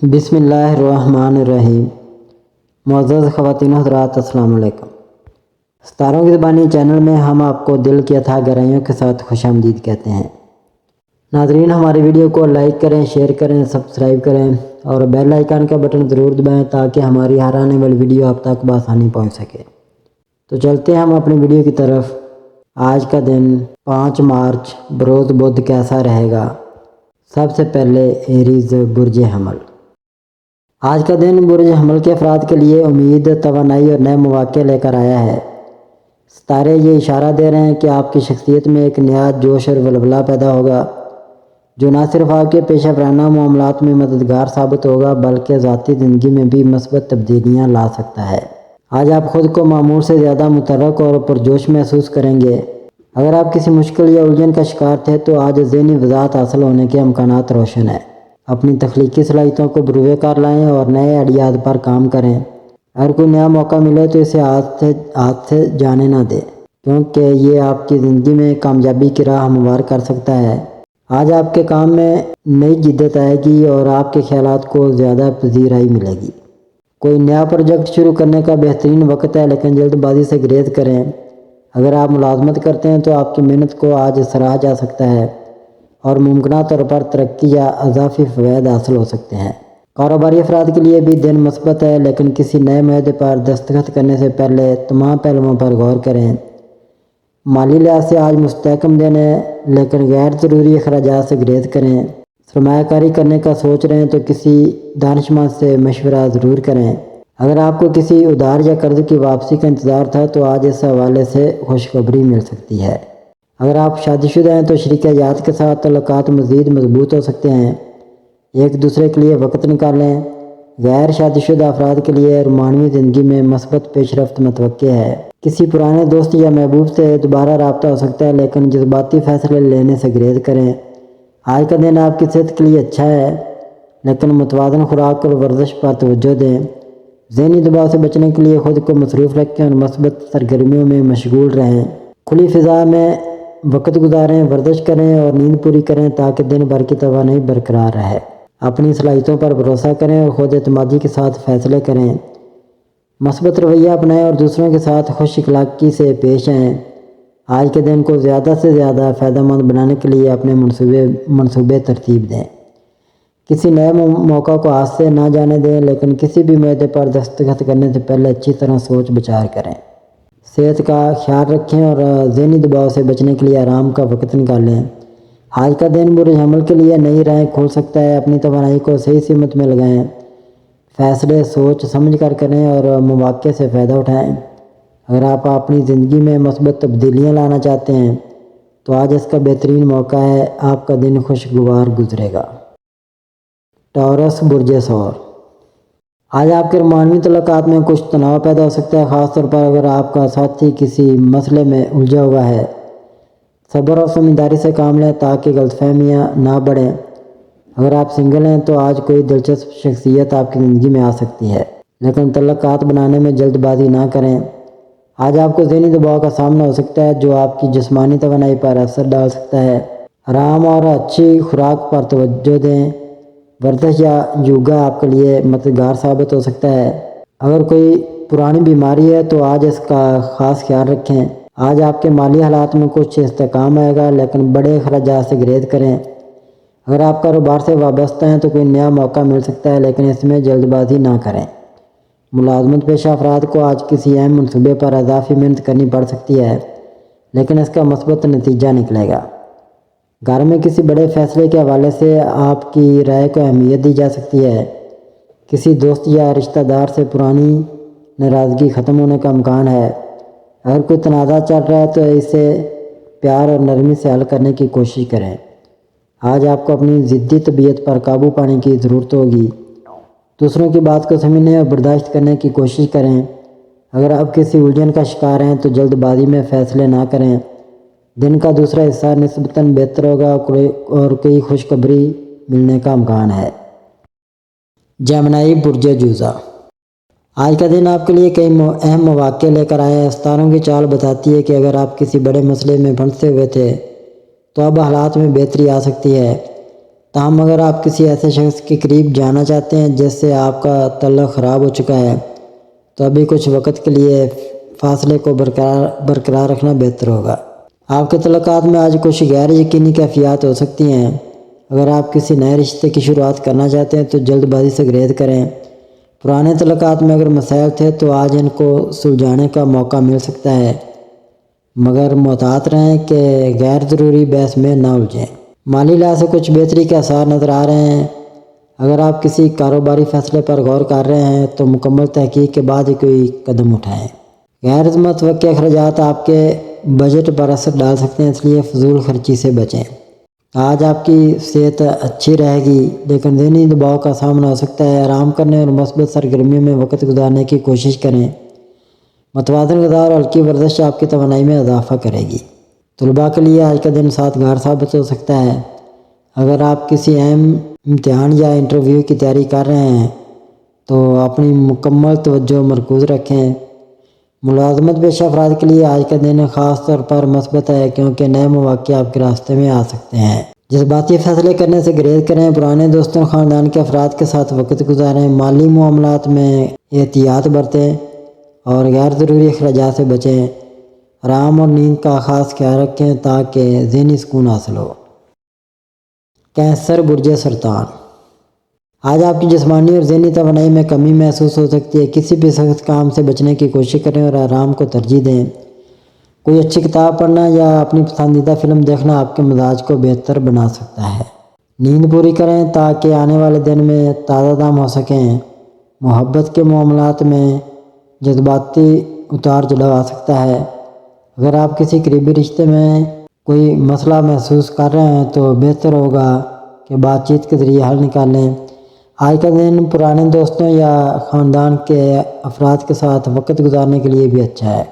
بسم اللہ الرحمن الرحیم۔ معزز خواتین حضرات، السلام علیکم۔ ستاروں کی زبانی چینل میں ہم آپ کو دل کی اتھاہ گہرائیوں کے ساتھ خوش آمدید کہتے ہیں۔ ناظرین، ہماری ویڈیو کو لائک کریں، شیئر کریں، سبسکرائب کریں اور بیل آئیکن کا بٹن ضرور دبائیں تاکہ ہماری ہر آنے والی ویڈیو آپ تک بآسانی پہنچ سکے۔ تو چلتے ہیں ہم اپنی ویڈیو کی طرف۔ آج کا دن 5 مارچ بروز بدھ کیسا رہے گا؟ سب سے پہلے ایریز برج حمل۔ آج کا دن برج حمل کے افراد کے لیے امید، توانائی اور نئے مواقع لے کر آیا ہے۔ ستارے یہ اشارہ دے رہے ہیں کہ آپ کی شخصیت میں ایک نیا جوش اور ولولہ پیدا ہوگا جو نہ صرف آپ کے پیشہ ورانہ معاملات میں مددگار ثابت ہوگا بلکہ ذاتی زندگی میں بھی مثبت تبدیلیاں لا سکتا ہے۔ آج آپ خود کو معمول سے زیادہ متحرک اور پرجوش محسوس کریں گے۔ اگر آپ کسی مشکل یا الجھن کا شکار تھے تو آج ذہنی وضاحت حاصل ہونے کے امکانات روشن ہیں۔ اپنی تخلیقی صلاحیتوں کو بروئے کار لائیں اور نئے آئیڈیاز پر کام کریں۔ اگر کوئی نیا موقع ملے تو اسے ہاتھ سے جانے نہ دیں کیونکہ یہ آپ کی زندگی میں کامیابی کی راہ ہموار کر سکتا ہے۔ آج آپ کے کام میں نئی جدت آئے گی اور آپ کے خیالات کو زیادہ پذیرائی ملے گی۔ کوئی نیا پروجیکٹ شروع کرنے کا بہترین وقت ہے لیکن جلد بازی سے گریز کریں۔ اگر آپ ملازمت کرتے ہیں تو آپ کی محنت کو آج سراہا جا سکتا ہے اور ممکنہ طور پر ترقی یا اضافی فوائد حاصل ہو سکتے ہیں۔ کاروباری افراد کے لیے بھی دن مثبت ہے لیکن کسی نئے معاہدے پر دستخط کرنے سے پہلے تمام پہلوؤں پر غور کریں۔ مالی لحاظ سے آج مستحکم دن ہے لیکن غیر ضروری اخراجات سے گریز کریں۔ سرمایہ کاری کرنے کا سوچ رہے ہیں تو کسی دانشمند سے مشورہ ضرور کریں۔ اگر آپ کو کسی ادھار یا قرض کی واپسی کا انتظار تھا تو آج اس حوالے سے خوشخبری مل سکتی ہے۔ اگر آپ شادی شدہ ہیں تو شریک حیات کے ساتھ تعلقات مزید مضبوط ہو سکتے ہیں۔ ایک دوسرے کے لیے وقت نکالیں۔ غیر شادی شدہ افراد کے لیے رومانوی زندگی میں مثبت پیش رفت متوقع ہے۔ کسی پرانے دوست یا محبوب سے دوبارہ رابطہ ہو سکتا ہے لیکن جذباتی فیصلے لینے سے گریز کریں۔ آج کا دن آپ کی صحت کے لیے اچھا ہے لیکن متوازن خوراک اور ورزش پر توجہ دیں۔ ذہنی دباؤ سے بچنے کے لیے خود کو مصروف رکھیں اور مثبت سرگرمیوں میں مشغول رہیں۔ کھلی فضا میں وقت گزاریں، ورزش کریں اور نیند پوری کریں تاکہ دن بھر کی توانائی برقرار رہے۔ اپنی صلاحیتوں پر بھروسہ کریں اور خود اعتمادی کے ساتھ فیصلے کریں۔ مثبت رویہ اپنائیں اور دوسروں کے ساتھ خوش اخلاقی سے پیش آئیں۔ آج کے دن کو زیادہ سے زیادہ فائدہ مند بنانے کے لیے اپنے منصوبے ترتیب دیں۔ کسی نئے موقع کو ہاتھ سے نہ جانے دیں لیکن کسی بھی معاہدے پر دستخط کرنے سے پہلے اچھی طرح سوچ بچار کریں۔ صحت کا خیال رکھیں اور ذہنی دباؤ سے بچنے کے لیے آرام کا وقت نکالیں۔ آج کا دن برج حمل کے لیے نئی راہیں کھول سکتا ہے۔ اپنی توانائی کو صحیح سمت میں لگائیں۔ فیصلے سوچ سمجھ کر کریں اور مواقع سے فائدہ اٹھائیں۔ اگر آپ اپنی زندگی میں مثبت تبدیلیاں لانا چاہتے ہیں تو آج اس کا بہترین موقع ہے۔ آپ کا دن خوشگوار گزرے گا۔ ٹورس برج ثور۔ آج آپ کے رومانوی تعلقات میں کچھ تناؤ پیدا ہو سکتا ہے، خاص طور پر اگر آپ کا ساتھی کسی مسئلے میں الجھا ہوا ہے۔ صبر اور سمجھداری سے کام لیں تاکہ غلط فہمیاں نہ بڑھیں۔ اگر آپ سنگل ہیں تو آج کوئی دلچسپ شخصیت آپ کی زندگی میں آ سکتی ہے لیکن تعلقات بنانے میں جلد بازی نہ کریں۔ آج آپ کو ذہنی دباؤ کا سامنا ہو سکتا ہے جو آپ کی جسمانی توانائی پر اثر ڈال سکتا ہے۔ آرام اور اچھی خوراک پر توجہ دیں۔ ورزش یا یوگا آپ کے لیے مددگار ثابت ہو سکتا ہے۔ اگر کوئی پرانی بیماری ہے تو آج اس کا خاص خیال رکھیں۔ آج آپ کے مالی حالات میں کچھ استحکام آئے گا لیکن بڑے اخراجات سے گریز کریں۔ اگر آپ کاروبار سے وابستہ ہیں تو کوئی نیا موقع مل سکتا ہے لیکن اس میں جلد بازی نہ کریں۔ ملازمت پیشہ افراد کو آج کسی اہم منصوبے پر اضافی محنت کرنی پڑ سکتی ہے لیکن اس کا مثبت نتیجہ نکلے گا۔ گھر میں کسی بڑے فیصلے کے حوالے سے آپ کی رائے کو اہمیت دی جا سکتی ہے۔ کسی دوست یا رشتہ دار سے پرانی ناراضگی ختم ہونے کا امکان ہے۔ اگر کوئی تنازع چل رہا ہے تو اسے پیار اور نرمی سے حل کرنے کی کوشش کریں۔ آج آپ کو اپنی ضدی طبیعت پر قابو پانے کی ضرورت ہوگی۔ دوسروں کی بات کو سمجھنے اور برداشت کرنے کی کوشش کریں۔ اگر آپ کسی الجھن کا شکار ہیں تو جلد بازی میں فیصلے نہ کریں۔ دن کا دوسرا حصہ نسبتاً بہتر ہوگا اور کوئی خوشخبری ملنے کا امکان ہے۔ جیمنائی برج جوزا۔ آج کا دن آپ کے لیے کئی اہم مواقع لے کر آیا ہے۔ ستاروں کی چال بتاتی ہے کہ اگر آپ کسی بڑے مسئلے میں پھنسے ہوئے تھے تو اب حالات میں بہتری آ سکتی ہے۔ تاہم اگر آپ کسی ایسے شخص کے قریب جانا چاہتے ہیں جس سے آپ کا تعلق خراب ہو چکا ہے تو ابھی کچھ وقت کے لیے فاصلے کو برقرار رکھنا بہتر ہوگا۔ آپ کے تعلقات میں آج کچھ غیر یقینی کیفیات ہو سکتی ہیں۔ اگر آپ کسی نئے رشتے کی شروعات کرنا چاہتے ہیں تو جلد بازی سے گریز کریں۔ پرانے تعلقات میں اگر مسائل تھے تو آج ان کو سلجھانے کا موقع مل سکتا ہے، مگر محتاط رہیں کہ غیر ضروری بحث میں نہ الجھیں۔ مالی لحاظ سے کچھ بہتری کے آثار نظر آ رہے ہیں۔ اگر آپ کسی کاروباری فیصلے پر غور کر رہے ہیں تو مکمل تحقیق کے بعد ہی کوئی قدم اٹھائیں۔ غیر متوقع اخراجات آپ کے بجٹ پر اثر ڈال سکتے ہیں، اس لیے فضول خرچی سے بچیں۔ آج آپ کی صحت اچھی رہے گی لیکن ذہنی دباؤ کا سامنا ہو سکتا ہے۔ آرام کرنے اور مثبت سرگرمیوں میں وقت گزارنے کی کوشش کریں۔ متوازن غذا اور ہلکی ورزش آپ کی توانائی میں اضافہ کرے گی۔ طلباء کے لیے آج کا دن سازگار ثابت ہو سکتا ہے۔ اگر آپ کسی اہم امتحان یا انٹرویو کی تیاری کر رہے ہیں تو اپنی مکمل توجہ مرکوز رکھیں۔ ملازمت پیشہ افراد کے لیے آج کا دن خاص طور پر مثبت ہے کیونکہ نئے مواقع آپ کے راستے میں آ سکتے ہیں۔ جذباتی فیصلے کرنے سے گریز کریں۔ پرانے دوستوں اور خاندان کے افراد کے ساتھ وقت گزاریں۔ مالی معاملات میں احتیاط برتیں اور غیر ضروری اخراجات سے بچیں۔ آرام اور نیند کا خاص خیال رکھیں تاکہ ذہنی سکون حاصل ہو۔ کینسر برج سرطان، آج آپ کی جسمانی اور ذہنی توانائی میں کمی محسوس ہو سکتی ہے۔ کسی بھی سخت کام سے بچنے کی کوشش کریں اور آرام کو ترجیح دیں۔ کوئی اچھی کتاب پڑھنا یا اپنی پسندیدہ فلم دیکھنا آپ کے مزاج کو بہتر بنا سکتا ہے۔ نیند پوری کریں تاکہ آنے والے دن میں تازہ دم ہو سکیں۔ محبت کے معاملات میں جذباتی اتار چڑھاؤ آ سکتا ہے۔ اگر آپ کسی قریبی رشتے میں کوئی مسئلہ محسوس کر رہے ہیں تو بہتر ہوگا کہ بات چیت کے ذریعے حل نکالیں۔ آج کا دن پرانے دوستوں یا خاندان کے افراد کے ساتھ وقت گزارنے کے لیے بھی اچھا ہے،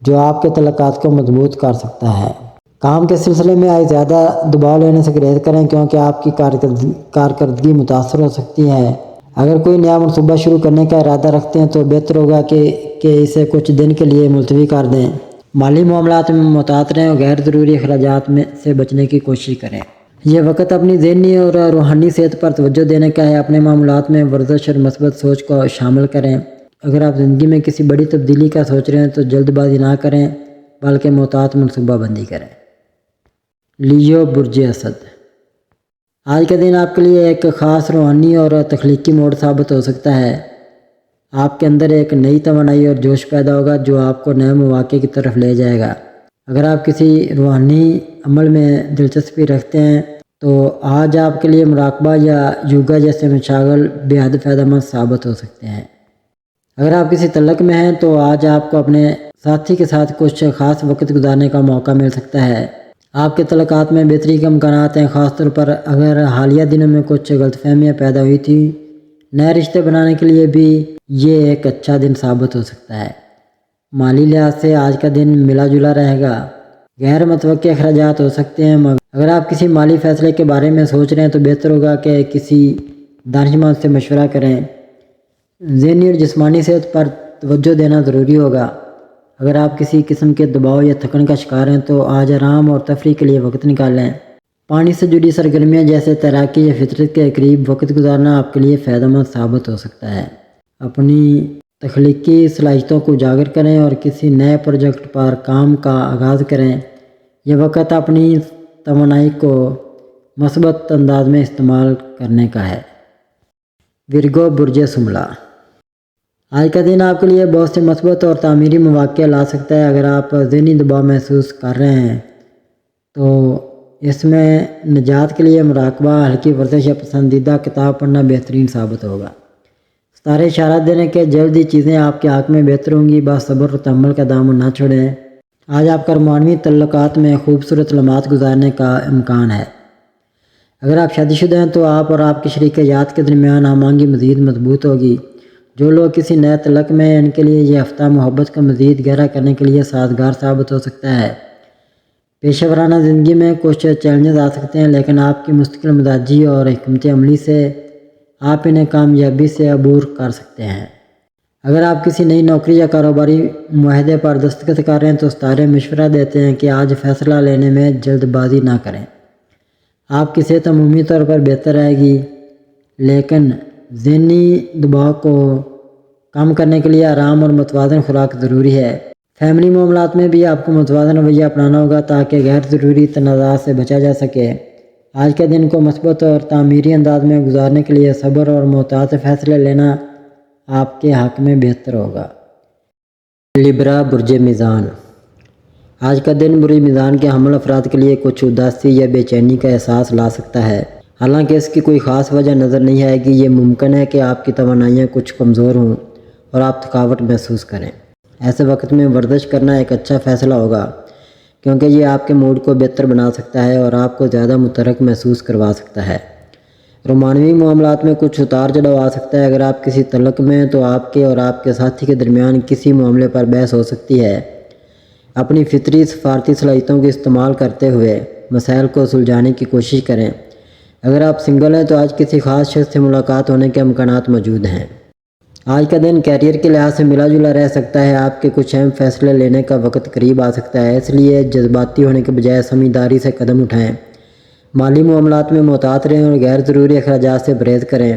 جو آپ کے تعلقات کو مضبوط کر سکتا ہے۔ کام کے سلسلے میں آج زیادہ دباؤ لینے سے گریز کریں کیونکہ آپ کی کارکردگی متاثر ہو سکتی ہے۔ اگر کوئی نیا منصوبہ شروع کرنے کا ارادہ رکھتے ہیں تو بہتر ہوگا کہ اسے کچھ دن کے لیے ملتوی کر دیں۔ مالی معاملات میں محتاط رہیں اور غیر ضروری اخراجات سے بچنے کی کوشش کریں۔ یہ وقت اپنی ذہنی اور روحانی صحت پر توجہ دینے کا ہے۔ اپنے معاملات میں ورزش اور مثبت سوچ کو شامل کریں۔ اگر آپ زندگی میں کسی بڑی تبدیلی کا سوچ رہے ہیں تو جلد بازی نہ کریں بلکہ محتاط منصوبہ بندی کریں۔ لیو برج اسد، آج کا دن آپ کے لیے ایک خاص روحانی اور تخلیقی موڑ ثابت ہو سکتا ہے۔ آپ کے اندر ایک نئی توانائی اور جوش پیدا ہوگا جو آپ کو نئے مواقع کی طرف لے جائے گا۔ اگر آپ کسی روحانی عمل میں دلچسپی رکھتے ہیں تو آج آپ کے لیے مراقبہ یا یوگا جیسے مشاغل بے حد فائدہ مند ثابت ہو سکتے ہیں۔ اگر آپ کسی تعلق میں ہیں تو آج آپ کو اپنے ساتھی کے ساتھ کچھ خاص وقت گزارنے کا موقع مل سکتا ہے۔ آپ کے تعلقات میں بہتری کے امکانات ہیں، خاص طور پر اگر حالیہ دنوں میں کچھ غلط فہمیاں پیدا ہوئی تھیں۔ نئے رشتے بنانے کے لیے بھی یہ ایک اچھا دن ثابت ہو سکتا ہے۔ مالی لحاظ سے آج کا دن ملا جلا رہے گا۔ غیر متوقع اخراجات ہو سکتے ہیں، مگر اگر آپ کسی مالی فیصلے کے بارے میں سوچ رہے ہیں تو بہتر ہوگا کہ کسی دانشمند سے مشورہ کریں۔ ذہنی اور جسمانی صحت پر توجہ دینا ضروری ہوگا۔ اگر آپ کسی قسم کے دباؤ یا تھکن کا شکار ہیں تو آج آرام اور تفریح کے لیے وقت نکالیں۔ پانی سے جڑی سرگرمیاں جیسے تیراکی یا فطرت کے قریب وقت گزارنا آپ کے لیے فائدہ مند ثابت ہو سکتا ہے۔ اپنی تخلیقی صلاحیتوں کو اجاگر کریں اور کسی نئے پروجیکٹ پر کام کا آغاز کریں۔ یہ وقت اپنی توانائی کو مثبت انداز میں استعمال کرنے کا ہے۔ ورگو برج شملہ، آج کا دن آپ کے لیے بہت سے مثبت اور تعمیری مواقع لا سکتا ہے۔ اگر آپ ذہنی دباؤ محسوس کر رہے ہیں تو اس میں نجات کے لیے مراقبہ، ہلکی ورزش یا پسندیدہ کتاب پڑھنا بہترین ثابت ہوگا۔ ستارے اشارہ دینے کہ جلد ہی چیزیں آپ کے حق میں بہتر ہوں گی، بس صبر اور تحمل کا دامن نہ چھوڑیں۔ آج آپ کا رومانوی تعلقات میں خوبصورت لمحات گزارنے کا امکان ہے۔ اگر آپ شادی شدہ ہیں تو آپ اور آپ کی شریک حیات کے درمیان ہم آہنگی مزید مضبوط ہوگی۔ جو لوگ کسی نئے تعلق میں ہیں ان کے لیے یہ ہفتہ محبت کو مزید گہرا کرنے کے لیے سازگار ثابت ہو سکتا ہے۔ پیشہ ورانہ زندگی میں کچھ چیلنجز آ سکتے ہیں لیکن آپ کی مستقل مزاجی اور حکمت عملی سے آپ انہیں کامیابی سے عبور کر سکتے ہیں۔ اگر آپ کسی نئی نوکری یا کاروباری معاہدے پر دستخط کر رہے ہیں تو ستارے مشورہ دیتے ہیں کہ آج فیصلہ لینے میں جلد بازی نہ کریں۔ آپ کی صحت عمومی طور پر بہتر رہے گی، لیکن ذہنی دباؤ کو کم کرنے کے لیے آرام اور متوازن خوراک ضروری ہے۔ فیملی معاملات میں بھی آپ کو متوازن رویہ اپنانا ہوگا تاکہ غیر ضروری تنازعات سے بچا جا سکے۔ آج کے دن کو مثبت اور تعمیری انداز میں گزارنے کے لیے صبر اور محتاط فیصلے لینا آپ کے حق میں بہتر ہوگا۔ لبرا برج میزان۔ آج کا دن برج میزان کے حامل افراد کے لیے کچھ اداسی یا بے چینی کا احساس لا سکتا ہے، حالانکہ اس کی کوئی خاص وجہ نظر نہیں آئے گی۔ یہ ممکن ہے کہ آپ کی توانائیاں کچھ کمزور ہوں اور آپ تھکاوٹ محسوس کریں۔ ایسے وقت میں ورزش کرنا ایک اچھا فیصلہ ہوگا، کیونکہ یہ آپ کے موڈ کو بہتر بنا سکتا ہے اور آپ کو زیادہ متحرک محسوس کروا سکتا ہے۔ رومانوی معاملات میں کچھ اتار چڑھاؤ آ سکتا ہے۔ اگر آپ کسی تعلق میں ہیں تو آپ کے اور آپ کے ساتھی کے درمیان کسی معاملے پر بحث ہو سکتی ہے۔ اپنی فطری سفارتی صلاحیتوں کا استعمال کرتے ہوئے مسائل کو سلجھانے کی کوشش کریں۔ اگر آپ سنگل ہیں تو آج کسی خاص شخص سے ملاقات ہونے کے امکانات موجود ہیں۔ آج کا دن کیریئر کے لحاظ سے ملا جلا رہ سکتا ہے۔ آپ کے کچھ اہم فیصلے لینے کا وقت قریب آ سکتا ہے، اس لیے جذباتی ہونے کے بجائے سمجھداری سے قدم اٹھائیں۔ مالی معاملات میں محتاط رہیں اور غیر ضروری اخراجات سے پرہیز کریں۔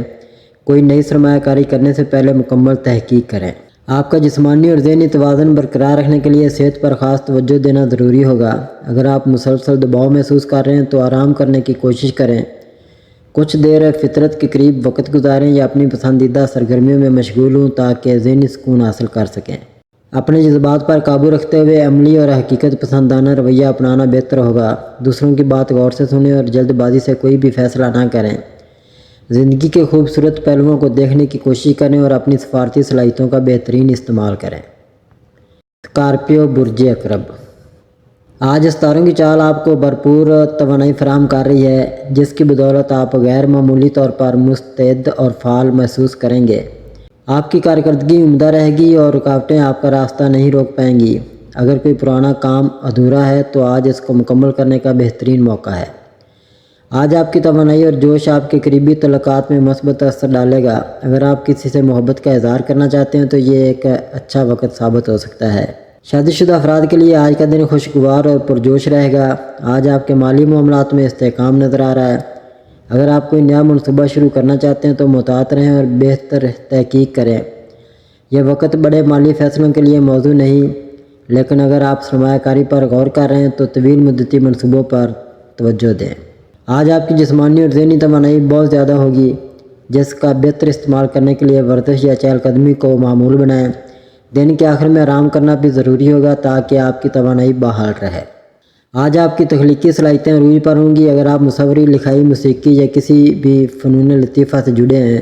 کوئی نئی سرمایہ کاری کرنے سے پہلے مکمل تحقیق کریں۔ آپ کا جسمانی اور ذہنی توازن برقرار رکھنے کے لیے صحت پر خاص توجہ دینا ضروری ہوگا۔ اگر آپ مسلسل دباؤ محسوس کر رہے ہیں تو آرام کرنے کی کوشش کریں۔ کچھ دیر فطرت کے قریب وقت گزاریں یا اپنی پسندیدہ سرگرمیوں میں مشغول ہوں تاکہ ذہنی سکون حاصل کر سکیں۔ اپنے جذبات پر قابو رکھتے ہوئے عملی اور حقیقت پسندانہ رویہ اپنانا بہتر ہوگا۔ دوسروں کی بات غور سے سنیں اور جلد بازی سے کوئی بھی فیصلہ نہ کریں۔ زندگی کے خوبصورت پہلوؤں کو دیکھنے کی کوشش کریں اور اپنی سفارتی صلاحیتوں کا بہترین استعمال کریں۔ اسکارپیو برج عقرب۔ آج ستاروں کی چال آپ کو بھرپور توانائی فراہم کر رہی ہے، جس کی بدولت آپ غیر معمولی طور پر مستعد اور فعال محسوس کریں گے۔ آپ کی کارکردگی عمدہ رہے گی اور رکاوٹیں آپ کا راستہ نہیں روک پائیں گی۔ اگر کوئی پرانا کام ادھورا ہے تو آج اس کو مکمل کرنے کا بہترین موقع ہے۔ آج آپ کی توانائی اور جوش آپ کے قریبی تعلقات میں مثبت اثر ڈالے گا۔ اگر آپ کسی سے محبت کا اظہار کرنا چاہتے ہیں تو یہ ایک اچھا وقت ثابت ہو سکتا ہے۔ شادی شدہ افراد کے لیے آج کا دن خوشگوار اور پرجوش رہے گا۔ آج آپ کے مالی معاملات میں استحکام نظر آ رہا ہے۔ اگر آپ کوئی نیا منصوبہ شروع کرنا چاہتے ہیں تو محتاط رہیں اور بہتر تحقیق کریں۔ یہ وقت بڑے مالی فیصلوں کے لیے موزوں نہیں، لیکن اگر آپ سرمایہ کاری پر غور کر رہے ہیں تو طویل مدتی منصوبوں پر توجہ دیں۔ آج آپ کی جسمانی اور ذہنی توانائی بہت زیادہ ہوگی، جس کا بہتر استعمال کرنے کے لیے ورزش یا چہل قدمی کو معمول بنائیں۔ دن کے آخر میں آرام کرنا بھی ضروری ہوگا تاکہ آپ کی توانائی بحال رہے۔ آج آپ کی تخلیقی صلاحیتیں عروج پر ہوں گی۔ اگر آپ مصوری، لکھائی، موسیقی یا کسی بھی فنون لطیفہ سے جڑے ہیں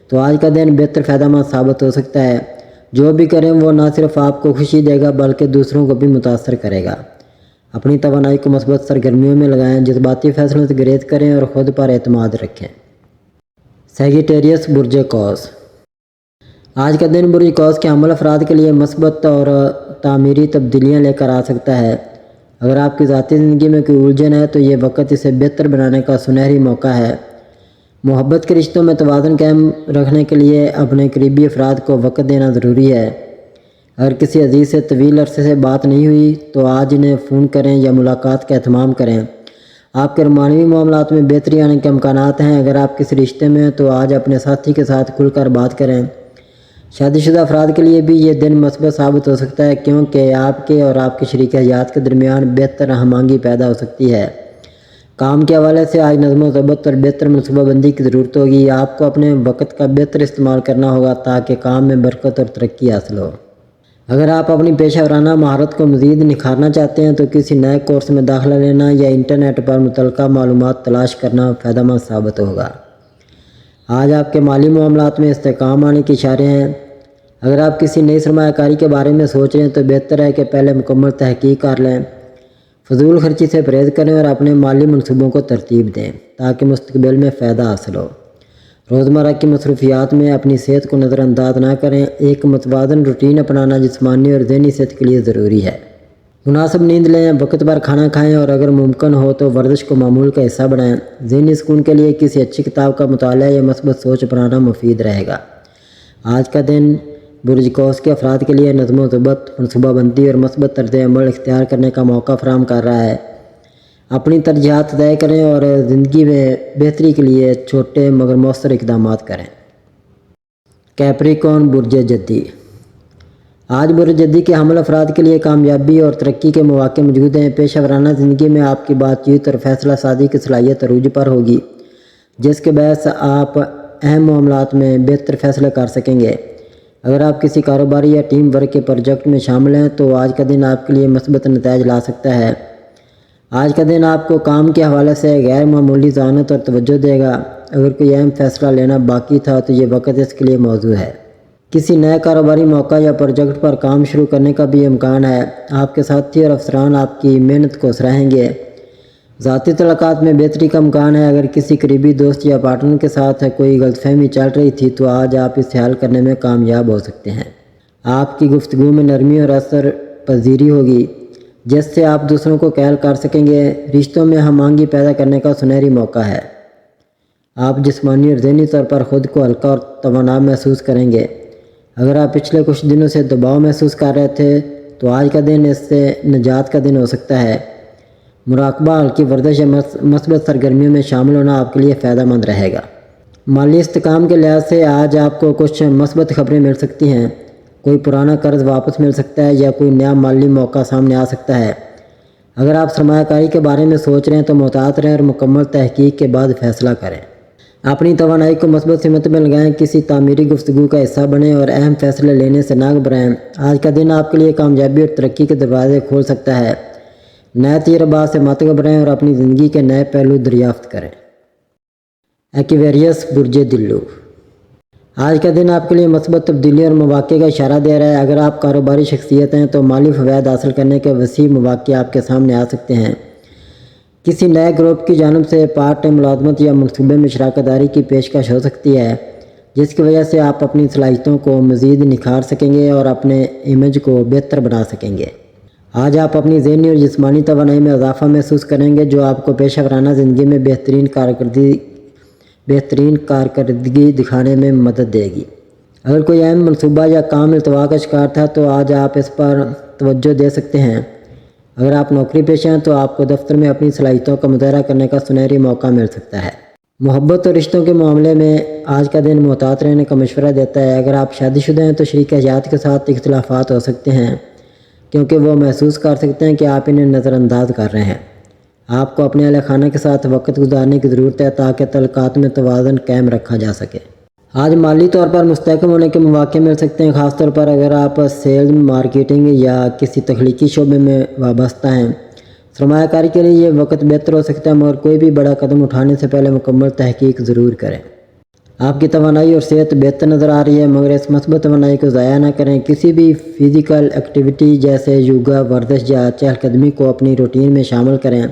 تو آج کا دن بہتر فائدہ مند ثابت ہو سکتا ہے۔ جو بھی کریں وہ نہ صرف آپ کو خوشی دے گا بلکہ دوسروں کو بھی متاثر کرے گا۔ اپنی توانائی کو مثبت سرگرمیوں میں لگائیں، جذباتی فیصلوں سے گریز کریں اور خود پر اعتماد رکھیں۔ سیجیٹیریس برج قوس۔ آج کا دن برج قوس کے حامل افراد کے لیے مثبت اور تعمیری تبدیلیاں لے کر آ سکتا ہے۔ اگر آپ کی ذاتی زندگی میں کوئی الجھن ہے تو یہ وقت اسے بہتر بنانے کا سنہری موقع ہے۔ محبت کے رشتوں میں توازن قائم رکھنے کے لیے اپنے قریبی افراد کو وقت دینا ضروری ہے۔ اگر کسی عزیز سے طویل عرصے سے بات نہیں ہوئی تو آج انہیں فون کریں یا ملاقات کا اہتمام کریں۔ آپ کے رومانوی معاملات میں بہتری آنے کے امکانات ہیں۔ اگر آپ کسی رشتے میں ہیں تو آج اپنے ساتھی کے ساتھ کھل کر بات کریں۔ شادی شدہ افراد کے لیے بھی یہ دن مثبت ثابت ہو سکتا ہے، کیونکہ آپ کے اور آپ کے شریک حیات کے درمیان بہتر ہم آہنگی پیدا ہو سکتی ہے۔ کام کے حوالے سے آج نظم و ضبط اور بہتر منصوبہ بندی کی ضرورت ہوگی۔ آپ کو اپنے وقت کا بہتر استعمال کرنا ہوگا تاکہ کام میں برکت اور ترقی حاصل ہو۔ اگر آپ اپنی پیشہ ورانہ مہارت کو مزید نکھارنا چاہتے ہیں تو کسی نئے کورس میں داخلہ لینا یا انٹرنیٹ پر متعلقہ معلومات تلاش کرنا فائدہ مند ثابت ہوگا۔ آج آپ کے مالی معاملات میں استحکام آنے کے اشارے ہیں۔ اگر آپ کسی نئی سرمایہ کاری کے بارے میں سوچ رہے ہیں تو بہتر ہے کہ پہلے مکمل تحقیق کر لیں۔ فضول خرچی سے پرہیز کریں اور اپنے مالی منصوبوں کو ترتیب دیں تاکہ مستقبل میں فائدہ حاصل ہو۔ روزمرہ کی مصروفیات میں اپنی صحت کو نظر انداز نہ کریں۔ ایک متوازن روٹین اپنانا جسمانی اور ذہنی صحت کے لیے ضروری ہے۔ مناسب نیند لیں، وقت پر کھانا کھائیں اور اگر ممکن ہو تو ورزش کو معمول کا حصہ بنائیں۔ ذہنی سکون کے لیے کسی اچھی کتاب کا مطالعہ یا مثبت سوچ اپنانا مفید رہے گا۔ آج کا دن برج قوس کے افراد کے لیے نظم و ضبط، منصوبہ بندی اور مثبت طرز عمل اختیار کرنے کا موقع فراہم کر رہا ہے۔ اپنی ترجیحات طے کریں اور زندگی میں بہتری کے لیے چھوٹے مگر مؤثر اقدامات کریں۔ کیپریکون برج جدی۔ آج برج جدی کے حامل افراد کے لیے کامیابی اور ترقی کے مواقع موجود ہیں۔ پیشہ ورانہ زندگی میں آپ کی بات چیت اور فیصلہ سازی کی صلاحیت عروج پر ہوگی، جس کے باعث آپ اہم معاملات میں بہتر فیصلے کر سکیں گے۔ اگر آپ کسی کاروباری یا ٹیم ورک کے پروجیکٹ میں شامل ہیں تو آج کا دن آپ کے لیے مثبت نتائج لا سکتا ہے۔ آج کا دن آپ کو کام کے حوالے سے غیر معمولی ذہانت اور توجہ دے گا۔ اگر کوئی اہم فیصلہ لینا باقی تھا تو یہ وقت اس کے لیے موزوں ہے۔ کسی نئے کاروباری موقع یا پروجیکٹ پر کام شروع کرنے کا بھی امکان ہے۔ آپ کے ساتھی اور افسران آپ کی محنت کو سراہیں گے۔ ذاتی تعلقات میں بہتری کا امکان ہے۔ اگر کسی قریبی دوست یا پارٹنر کے ساتھ کوئی غلط فہمی چل رہی تھی تو آج آپ اسے حل کرنے میں کامیاب ہو سکتے ہیں۔ آپ کی گفتگو میں نرمی اور اثر پذیری ہوگی، جس سے آپ دوسروں کو قائل کر سکیں گے۔ رشتوں میں ہم آہنگی پیدا کرنے کا سنہری موقع ہے۔ آپ جسمانی اور ذہنی طور پر خود کو ہلکا اور توانا محسوس کریں گے۔ اگر آپ پچھلے کچھ دنوں سے دباؤ محسوس کر رہے تھے تو آج کا دن اس سے نجات کا دن ہو سکتا ہے۔ مراقبہ، ہلکی ورزش یا مثبت سرگرمیوں میں شامل ہونا آپ کے لیے فائدہ مند رہے گا۔ مالی استحکام کے لحاظ سے آج آپ کو کچھ مثبت خبریں مل سکتی ہیں۔ کوئی پرانا قرض واپس مل سکتا ہے یا کوئی نیا مالی موقع سامنے آ سکتا ہے۔ اگر آپ سرمایہ کاری کے بارے میں سوچ رہے ہیں تو محتاط رہیں اور مکمل تحقیق کے بعد فیصلہ کریں۔ اپنی توانائی کو مثبت سمت میں لگائیں، کسی تعمیری گفتگو کا حصہ بنیں اور اہم فیصلے لینے سے نہ گھبرائیں۔ آج کا دن آپ کے لیے کامیابی اور ترقی کے دروازے کھول سکتا ہے۔ نئے تجربات سے مت گھبرائیں اور اپنی زندگی کے نئے پہلو دریافت کریں۔ ایکویریس برج دلو۔ آج کا دن آپ کے لیے مثبت تبدیلی اور مواقع کا اشارہ دے رہا ہے۔ اگر آپ کاروباری شخصیت ہیں تو مالی فوائد حاصل کرنے کے وسیع مواقع آپ کے سامنے آ سکتے ہیں۔ کسی نئے گروپ کی جانب سے پارٹ ٹائم ملازمت یا منصوبے میں شراکت داری کی پیشکش ہو سکتی ہے، جس کی وجہ سے آپ اپنی صلاحیتوں کو مزید نکھار سکیں گے اور اپنے امیج کو بہتر بنا سکیں گے۔ آج آپ اپنی ذہنی اور جسمانی توانائی میں اضافہ محسوس کریں گے، جو آپ کو پیشہ ورانہ زندگی میں بہترین کارکردگی دکھانے میں مدد دے گی۔ اگر کوئی اہم منصوبہ یا کام التوا کا شکار تھا تو آج آپ اس پر توجہ دے سکتے ہیں۔ اگر آپ نوکری پیشہ ہیں تو آپ کو دفتر میں اپنی صلاحیتوں کا مظاہرہ کرنے کا سنہری موقع مل سکتا ہے۔ محبت اور رشتوں کے معاملے میں آج کا دن محتاط رہنے کا مشورہ دیتا ہے۔ اگر آپ شادی شدہ ہیں تو شریک حیات کے ساتھ اختلافات ہو سکتے ہیں، کیونکہ وہ محسوس کر سکتے ہیں کہ آپ انہیں نظر انداز کر رہے ہیں۔ آپ کو اپنے اہل خانہ کے ساتھ وقت گزارنے کی ضرورت ہے تاکہ تعلقات میں توازن قائم رکھا جا سکے۔ آج مالی طور پر مستحکم ہونے کے مواقع مل سکتے ہیں، خاص طور پر اگر آپ سیلز، مارکیٹنگ یا کسی تخلیقی شعبے میں وابستہ ہیں۔ سرمایہ کاری کے لیے یہ وقت بہتر ہو سکتا ہے، مگر کوئی بھی بڑا قدم اٹھانے سے پہلے مکمل تحقیق ضرور کریں۔ آپ کی توانائی اور صحت بہتر نظر آ رہی ہے، مگر اس مثبت توانائی کو ضائع نہ کریں۔ کسی بھی فزیکل ایکٹیویٹی جیسے یوگا، ورزش یا چہل قدمی کو اپنی روٹین میں شامل کریں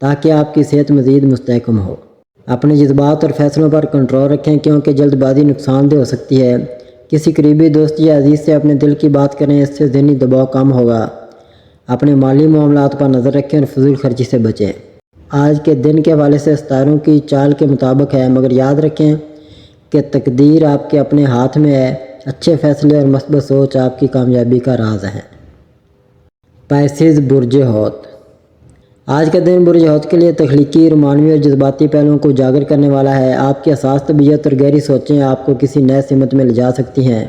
تاکہ آپ کی صحت مزید مستحکم ہو۔ اپنے جذبات اور فیصلوں پر کنٹرول رکھیں، کیونکہ جلد بازی نقصان دہ ہو سکتی ہے۔ کسی قریبی دوست یا عزیز سے اپنے دل کی بات کریں، اس سے ذہنی دباؤ کم ہوگا۔ اپنے مالی معاملات پر نظر رکھیں اور فضول خرچی سے بچیں۔ آج کے دن کے حوالے سے ستاروں کی چال کے مطابق ہے، مگر یاد رکھیں کہ تقدیر آپ کے اپنے ہاتھ میں ہے۔ اچھے فیصلے اور مثبت سوچ آپ کی کامیابی کا راز ہیں۔ پائسیز برج حوت۔ آج کا دن برج حوت کے لیے تخلیقی، رومانوی اور جذباتی پہلوؤں کو اجاگر کرنے والا ہے۔ آپ کی حساس طبیعت اور گہری سوچیں آپ کو کسی نئے سمت میں لے جا سکتی ہیں۔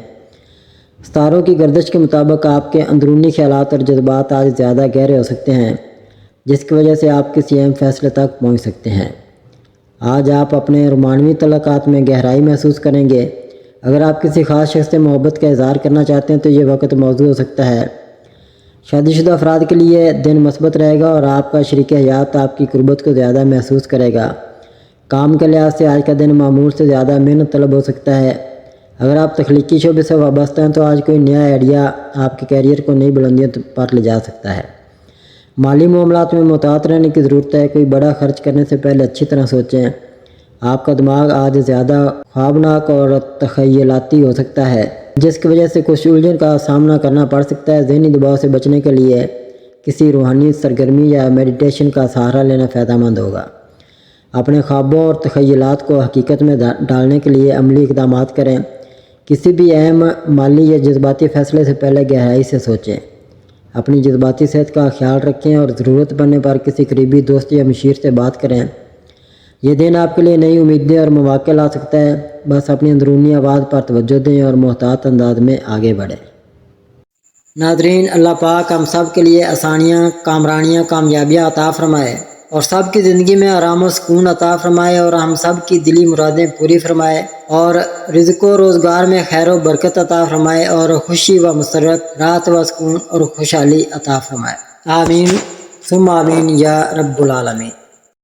ستاروں کی گردش کے مطابق آپ کے اندرونی خیالات اور جذبات آج زیادہ گہرے ہو سکتے ہیں، جس کی وجہ سے آپ کسی اہم فیصلے تک پہنچ سکتے ہیں۔ آج آپ اپنے رومانوی تعلقات میں گہرائی محسوس کریں گے۔ اگر آپ کسی خاص شخص سے محبت کا اظہار کرنا چاہتے ہیں تو یہ وقت موزوں ہو سکتا ہے۔ شادی شدہ افراد کے لیے دن مثبت رہے گا اور آپ کا شریک حیات آپ کی قربت کو زیادہ محسوس کرے گا۔ کام کے لحاظ سے آج کا دن معمول سے زیادہ محنت طلب ہو سکتا ہے۔ اگر آپ تخلیقی شعبے سے وابستہ ہیں تو آج کوئی نیا آئیڈیا آپ کے کیریئر کو نئی بلندیوں پر لے جا سکتا ہے۔ مالی معاملات میں محتاط رہنے کی ضرورت ہے۔ کوئی بڑا خرچ کرنے سے پہلے اچھی طرح سوچیں۔ آپ کا دماغ آج زیادہ خوابناک اور تخیلاتی ہو سکتا ہے، جس کی وجہ سے کچھ الجھن کا سامنا کرنا پڑ سکتا ہے۔ ذہنی دباؤ سے بچنے کے لیے کسی روحانی سرگرمی یا میڈیٹیشن کا سہارا لینا فائدہ مند ہوگا۔ اپنے خوابوں اور تخیلات کو حقیقت میں ڈالنے کے لیے عملی اقدامات کریں۔ کسی بھی اہم مالی یا جذباتی فیصلے سے پہلے گہرائی سے سوچیں۔ اپنی جذباتی صحت کا خیال رکھیں اور ضرورت پڑنے پر کسی قریبی دوست یا مشیر سے بات کریں۔ یہ دن آپ کے لیے نئی امیدیں اور مواقع لا سکتا ہے، بس اپنی اندرونی آواز پر توجہ دیں اور محتاط انداز میں آگے بڑھیں۔ ناظرین، اللہ پاک ہم سب کے لیے آسانیاں، کامرانیاں، کامیابیاں عطا فرمائے اور سب کی زندگی میں آرام و سکون عطا فرمائے اور ہم سب کی دلی مرادیں پوری فرمائے اور رزق و روزگار میں خیر و برکت عطا فرمائے اور خوشی و مسرت، راحت و سکون اور خوشحالی عطا فرمائے۔ آمین ثم آمین یا رب العالمین۔